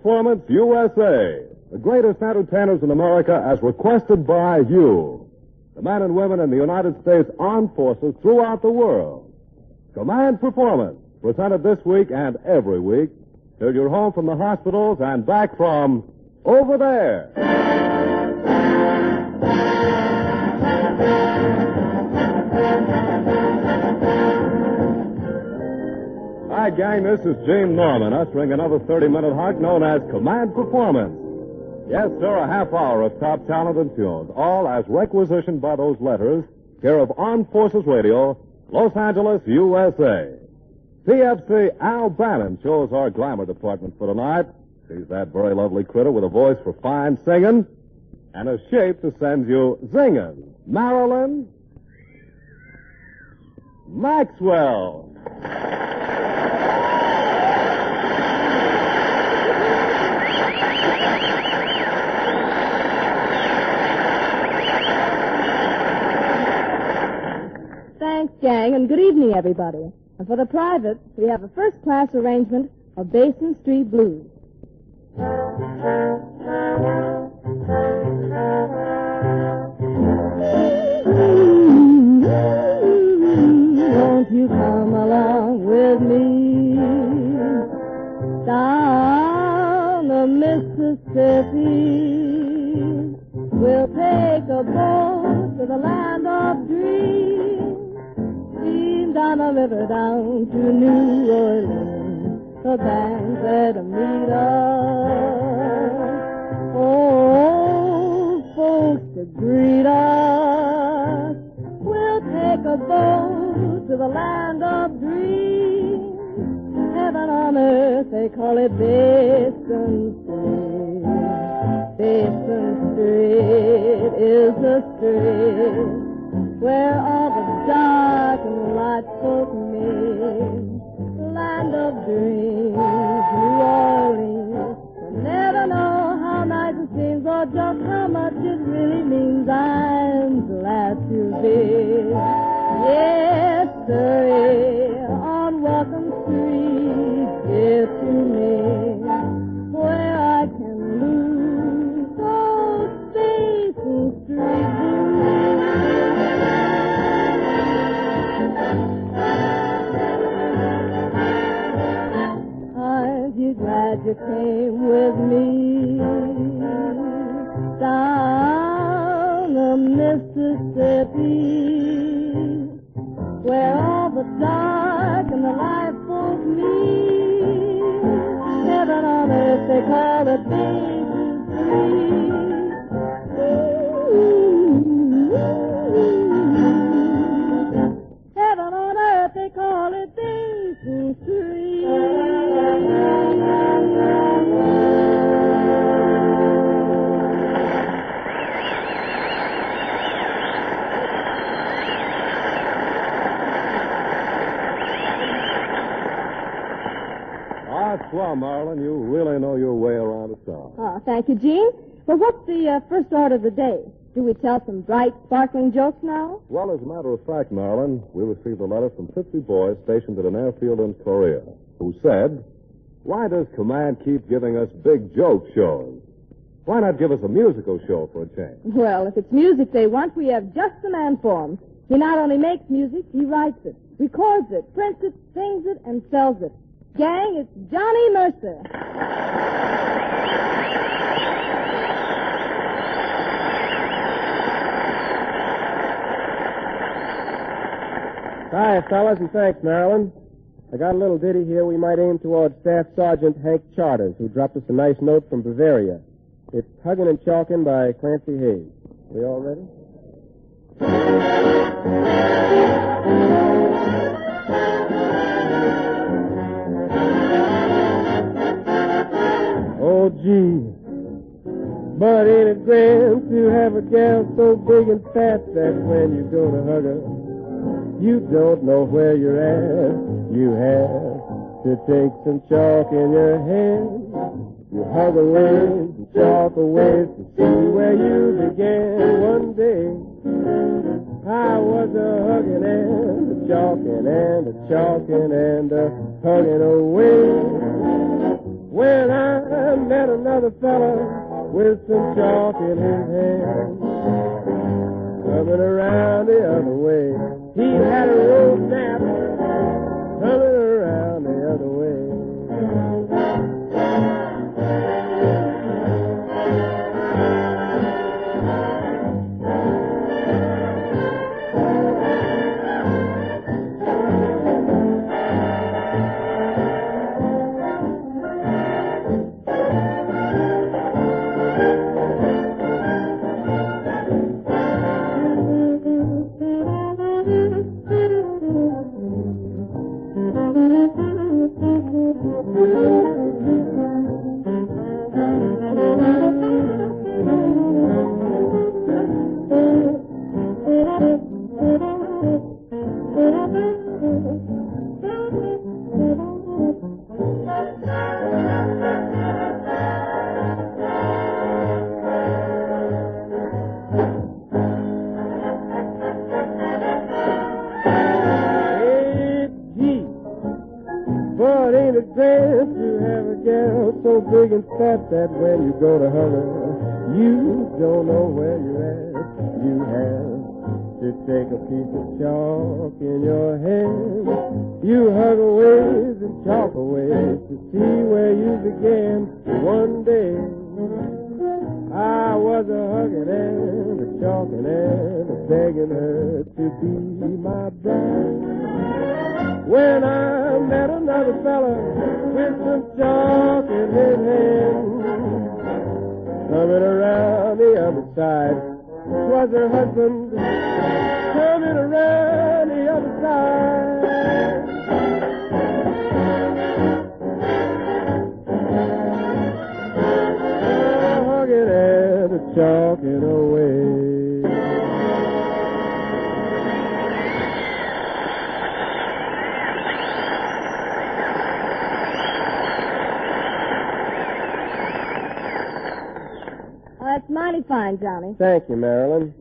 Performance USA, the greatest entertainers in America as requested by you, the men and women in the United States Armed Forces throughout the world. Command Performance, presented this week and every week, till you're home from the hospitals and back from over there. Hi, gang, this is Gene Norman, ushering another 30-minute hunk known as Command Performance. Yes, sir, a half hour of top talent and tunes, all as requisitioned by those letters, care of Armed Forces Radio, Los Angeles, USA. PFC Al Bannon shows our glamour department for tonight. She's that very lovely critter with a voice for fine singing and a shape to send you zinging. Marilyn Maxwell. Thanks, gang, and good evening, everybody. And for the privates, we have a first-class arrangement of Basin Street Blues. Won't you come along with me down the Mississippi? We'll take a boat to the land of dreams, steam down the river down to New Orleans, the bands that meet us, old folks to greet us. We'll take a boat to the land of dreams, heaven on earth, they call it Basin Street. Basin Street is the street where all the dark and light folk meet. Land of dreams, New Orleans. You never know how nice it seems or just how much it really means. I'm glad to be, yes, sir, on Welcome Street, dear to me, where I can lose those Basin Street blues. Aren't you glad you came with me down the Mississippi, where all the dark and the light folk meet? Heaven on earth, they call it Basin Street. Heaven on earth, they call it Basin Street. Well, Marilyn, you really know your way around a song. Oh, thank you, Gene. Well, what's the first order of the day? Do we tell some bright, sparkling jokes now? Well, as a matter of fact, Marilyn, we received a letter from 50 boys stationed at an airfield in Korea who said, why does Command keep giving us big joke shows? Why not give us a musical show for a change? Well, if it's music they want, we have just the man for him. He not only makes music, he writes it, records it, prints it, sings it, and sells it. Gang, it's Johnny Mercer. Hi, fellas, and thanks, Marilyn. I got a little ditty here we might aim towards Staff Sergeant Hank Charters, who dropped us a nice note from Bavaria. It's Huggin' and Chalkin' by Clancy Hayes. We all ready? Oh, gee, but ain't it grand to have a gal so big and fat that when you're gonna hug her, you don't know where you're at. You have to take some chalk in your hand. You hug away, chalk away to see where you began. One day, I was a-hugging and a-chalking and a-chalking and a-hugging away. when I met another fella with some chalk in his hand. Coming around the other way, he had a road map coming around the other way. But ain't it grand to have a gal so big and fat that when you go to hug her, you don't know where you're at. You have to take a piece of chalk in your hand. You hug a ways and chalk a ways to see where you began. One day I was a hugging and a chalking and a begging her to be my bride. When I met another fella with some chalk in his hand, coming around the other side, was her husband coming around the other side. Hugging and chalking away. That's mighty fine, Johnny. Thank you, Marilyn.